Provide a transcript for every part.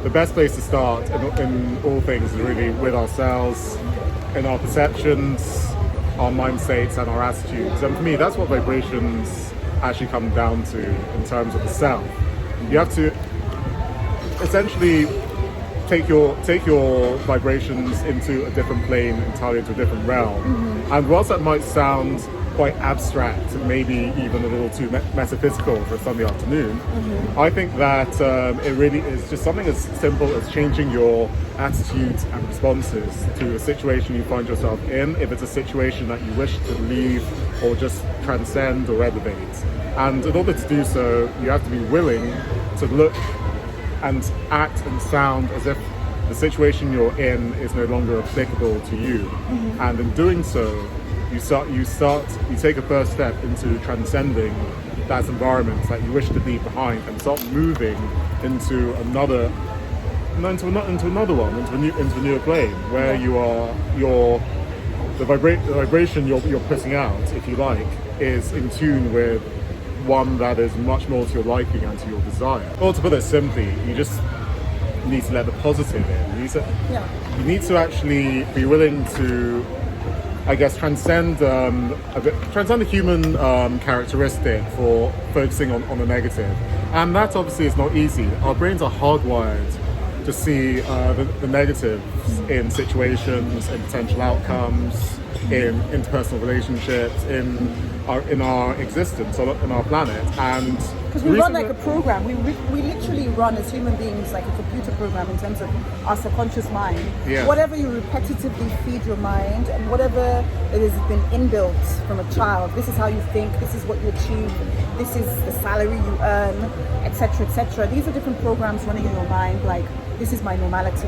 the best place to start in all things is really with ourselves, in our perceptions, our mind states, and our attitudes. And for me, that's what vibrations actually come down to in terms of the self. You have to essentially take your vibrations into a different plane, entirely into a different realm. And whilst that might sound quite abstract and maybe even a little too metaphysical for a Sunday afternoon, I think that it really is just something as simple as changing your attitudes and responses to a situation you find yourself in, if it's a situation that you wish to leave or just transcend or elevate. And in order to do so, you have to be willing to look and act and sound as if the situation you're in is no longer applicable to you. And in doing so, you take a first step into transcending that environment that you wish to leave behind and start moving into another one, into a newer plane where the vibration you're putting out, if you like, is in tune with one that is much more to your liking and to your desire. Or to put it simply, you just need to let the positive in. You need to actually be willing to, I guess, transcend the human characteristic for focusing on the negative. And that obviously is not easy. Our brains are hardwired to see the negatives in situations, in potential outcomes, in interpersonal relationships, in our existence, in our planet. And because we run like a program, we literally run as human beings like a computer program in terms of our subconscious mind. Whatever you repetitively feed your mind and whatever it has been inbuilt from a child, this is how you think, this is what you achieve, this is the salary you earn, etc., etc. These are different programs running in your mind, like this is my normality.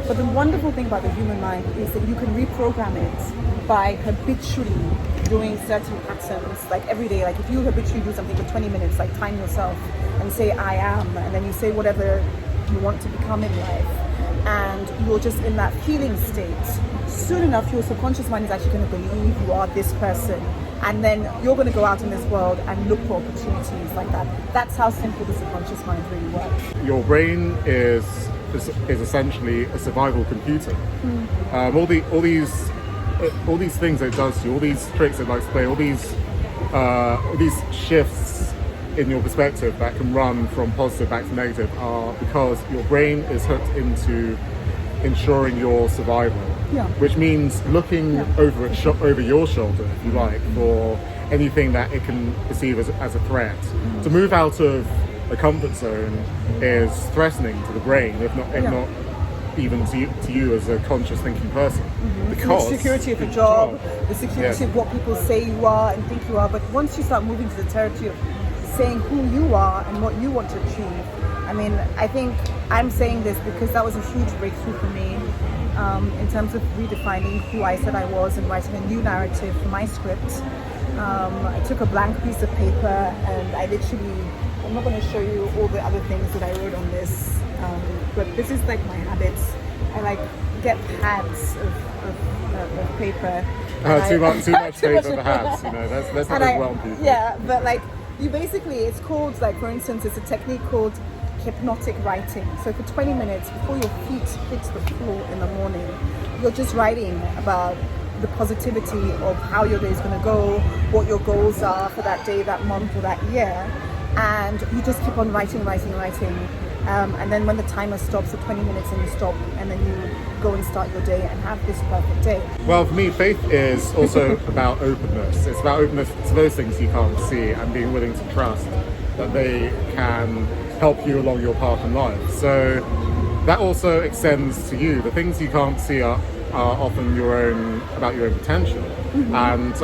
But the wonderful thing about the human mind is that you can reprogram it by habitually doing certain patterns, like every day. Like if you habitually do something for 20 minutes, like time yourself and say I am, and then you say whatever you want to become in life, and you're just in that feeling state, soon enough your subconscious mind is actually going to believe you are this person, and then you're going to go out in this world and look for opportunities like that. That's how simple the subconscious mind really works. Your brain is essentially a survival computer. All these things that it does to you, all these tricks it likes to play, all these shifts in your perspective that can run from positive back to negative are because your brain is hooked into ensuring your survival. Which means looking over your shoulder, if you like, for anything that it can perceive as a threat. To move out of a comfort zone is threatening to the brain, if not even to you as a conscious thinking person. Because the security of your job, the security of what people say you are and think you are. But once you start moving to the territory of saying who you are and what you want to achieve, I mean, I think I'm saying this because that was a huge breakthrough for me in terms of redefining who I said I was and writing a new narrative for my script. I took a blank piece of paper and I literally, I'm not going to show you all the other things that I wrote on this, but this is like my habits. I like get pads of paper. Too much paper perhaps, that's not as well people. Yeah, but like you basically, it's called, like for instance, it's a technique called hypnotic writing. So for 20 minutes before your feet hit the floor in the morning, you're just writing about the positivity of how your day is going to go, what your goals are for that day, that month, or that year. And you just keep on writing. And then when the timer stops at 20 minutes and you stop, and then you go and start your day and have this perfect day. Well, for me, faith is also about openness. It's about openness to those things you can't see and being willing to trust that they can help you along your path in life. So that also extends to you. The things you can't see are often about your own potential. And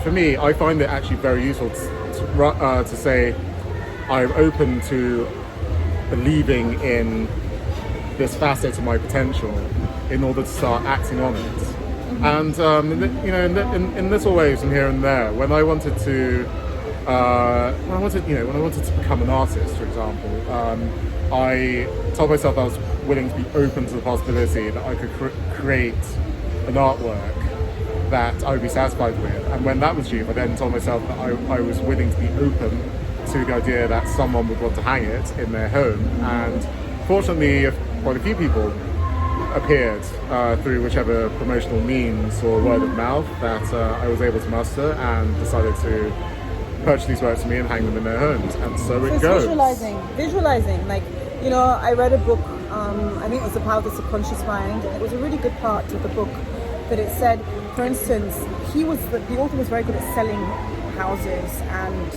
for me, I find it actually very useful to say I'm open to believing in this facet of my potential in order to start acting on it. And in little ways from here and there, when I wanted to become an artist, for example, I told myself I was willing to be open to the possibility that I could create an artwork that I would be satisfied with. And when that was achieved, I then told myself that I was willing to be open to the idea that someone would want to hang it in their home and fortunately, quite a few people appeared through whichever promotional means or word of mouth that I was able to muster, and decided to purchase these works for me and hang them in their homes. And so it goes. Visualizing. Like, you know, I read a book, I think it was about the subconscious mind, and it was a really good part of the book that it said, for instance, the author was very good at selling houses, and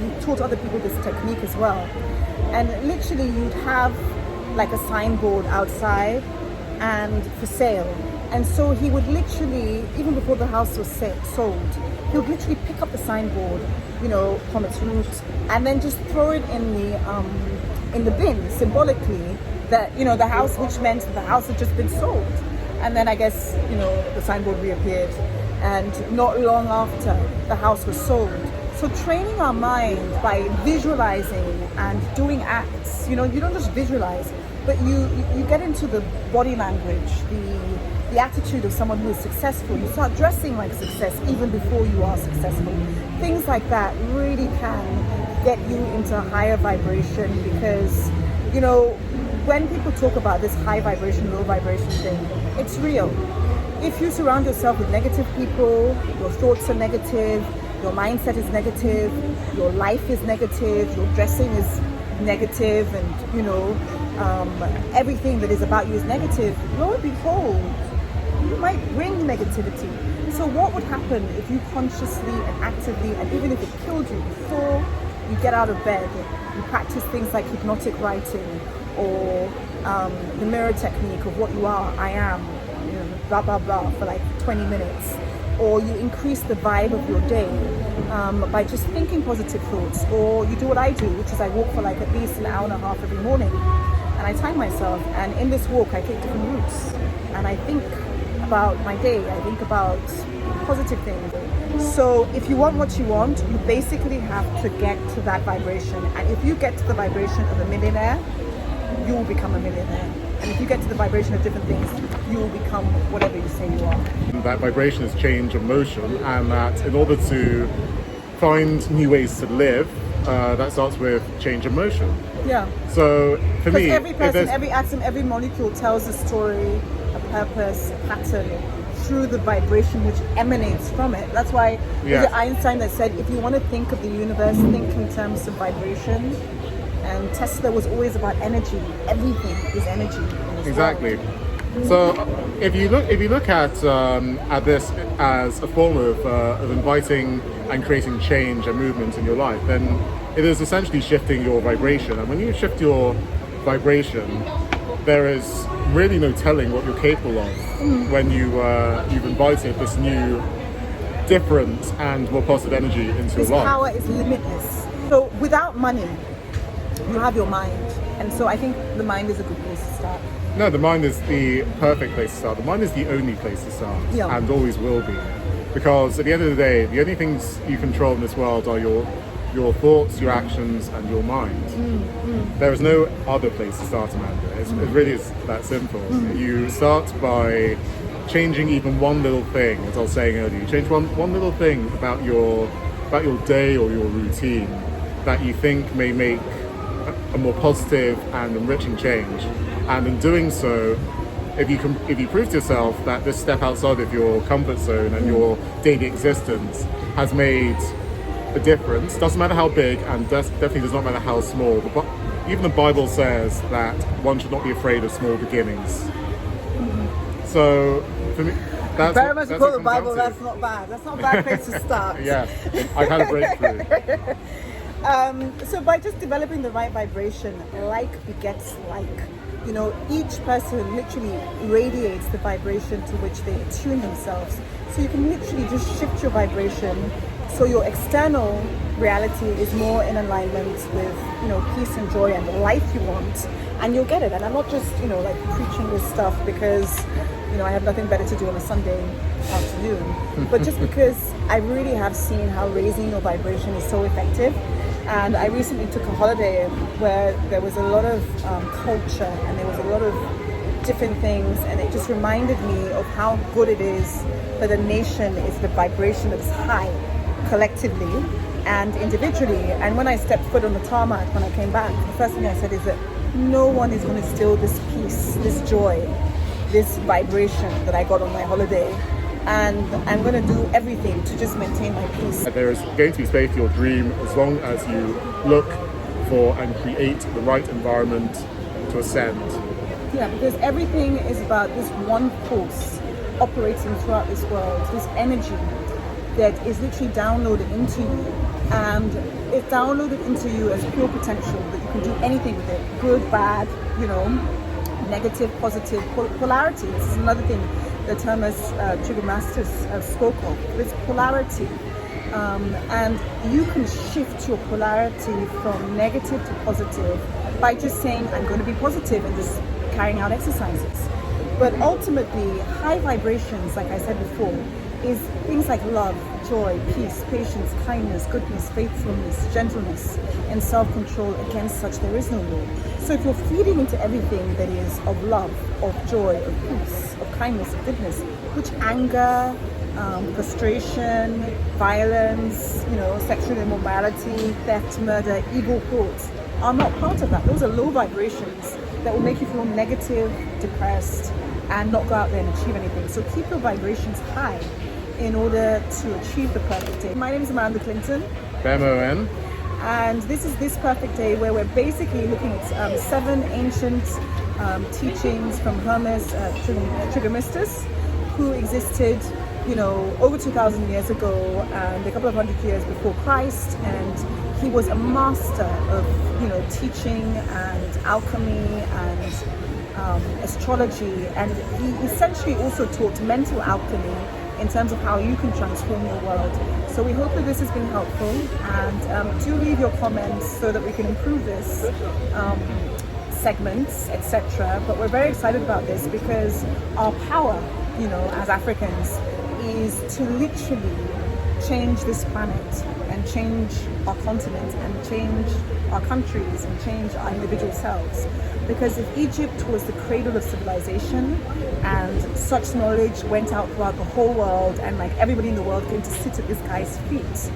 he taught other people this technique as well. And literally you'd have like a signboard outside and for sale. And so he would literally, even before the house was sold, he would literally pick up the signboard, you know, from its roots, and then just throw it in the bin, symbolically, that, you know, the house, which meant the house had just been sold. And then I guess, you know, the signboard reappeared, and not long after, the house was sold. So training our mind by visualizing and doing acts, you know, you don't just visualize, but you get into the body language, the attitude of someone who is successful. You start dressing like success even before you are successful. Things like that really can get you into a higher vibration, because, you know, when people talk about this high vibration, low vibration thing, it's real. If you surround yourself with negative people, your thoughts are negative, your mindset is negative, your life is negative, your dressing is negative, and, you know, everything that is about you is negative, lo and behold, you might bring negativity. So what would happen if you consciously and actively, and even if it killed you before you get out of bed, you practice things like hypnotic writing, or the mirror technique of what you are, I am, you know, blah blah blah, for like 20 minutes, or you increase the vibe of your day by just thinking positive thoughts, or you do what I do, which is I walk for like at least an hour and a half every morning, and I time myself, and in this walk I take different routes, and I think about my day, I think about positive things. So if you want what you want, you basically have to get to that vibration, and if you get to the vibration of a millionaire, you will become a millionaire. And if you get to the vibration of different things, you will become whatever you say you are. That vibration is change of motion, and that in order to find new ways to live, that starts with change of motion. Yeah. So for me, every person, every atom, every molecule tells a story, a purpose, a pattern, through the vibration which emanates from it. That's why was it Einstein that said, if you want to think of the universe, think in terms of vibration. And Tesla was always about energy. Everything is energy. Exactly. So if you look at this as a form of inviting and creating change and movement in your life, then it is essentially shifting your vibration. And when you shift your vibration, there is really no telling what you're capable of when you've invited this new, different and more positive energy into your life. This power is limitless. So without money, you have your mind, and so I think the mind is a good place to start. No, the mind is the perfect place to start. The mind is the only place to start, and always will be. Because at the end of the day, the only things you control in this world are your thoughts, your actions, and your mind. There is no other place to start, Amanda. It really is that simple. You start by changing even one little thing, as I was saying earlier. You change one little thing about your day or your routine that you think may make a more positive and enriching change, and in doing so, if you prove to yourself that this step outside of your comfort zone and your daily existence has made a difference, doesn't matter how big, and definitely does not matter how small. Even the Bible says that one should not be afraid of small beginnings. So for me, that's very much quote the Bible. That's not bad. That's not a bad place to start. Yeah, I've had a breakthrough. So by just developing the right vibration, like begets like. You know, each person literally radiates the vibration to which they attune themselves. So you can literally just shift your vibration so your external reality is more in alignment with, you know, peace and joy and the life you want, and you'll get it. And I'm not just, you know, like preaching this stuff because, you know, I have nothing better to do on a Sunday afternoon, but just because I really have seen how raising your vibration is so effective. And I recently took a holiday where there was a lot of culture and there was a lot of different things, and it just reminded me of how good it is that a nation is the vibration that's high collectively and individually. And when I stepped foot on the tarmac when I came back, the first thing I said is that no one is going to steal this peace, this joy, this vibration that I got on my holiday. And I'm going to do everything to just maintain my peace. There is going to be space for your dream as long as you look for and create the right environment to ascend. Yeah, because everything is about this one force operating throughout this world, this energy that is literally downloaded into you, and it's downloaded into you as pure potential, that you can do anything with it, good, bad, negative, positive, polarity. This is another thing that Thomas Trigger Masters spoke of, this polarity. And you can shift your polarity from negative to positive by just saying, I'm going to be positive, and just carrying out exercises. But ultimately, high vibrations, like I said before, is things like love, joy, peace, patience, kindness, goodness, faithfulness, gentleness, and self-control. Against such there is no law. So if you're feeding into everything that is of love, of joy, of peace, of kindness, of goodness, which anger, frustration, violence, sexual immorality, theft, murder, evil thoughts are not part of that. Those are low vibrations that will make you feel negative, depressed, and not go out there and achieve anything. So keep your vibrations high in order to achieve the perfect day. My name is Amanda Clinton. BMON. And this is This Perfect Day, where we're basically looking at 7 ancient teachings from Hermes Trismegistus, who existed over 2,000 years ago and a couple of hundred years before Christ. And he was a master of teaching and alchemy and astrology, and he essentially also taught mental alchemy in terms of how you can transform your world. So we hope that this has been helpful, and do leave your comments so that we can improve this segments, etc. But we're very excited about this because our power, as Africans, is to literally change this planet and change our continent and change our countries and change our individual selves. Because if Egypt was the cradle of civilization and such knowledge went out throughout the whole world and like everybody in the world came to sit at this guy's feet,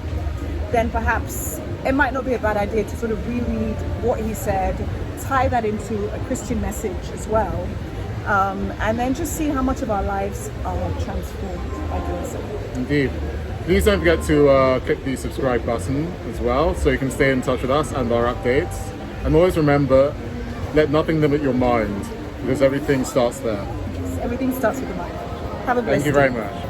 then perhaps it might not be a bad idea to sort of reread what he said, tie that into a Christian message as well, and then just see how much of our lives are transformed by doing so. Indeed. Please don't forget to click the subscribe button as well, so you can stay in touch with us and our updates. And always remember, let nothing limit your mind, because everything starts there. Yes, everything starts with the mind. Have a blessed day. Thank you very much.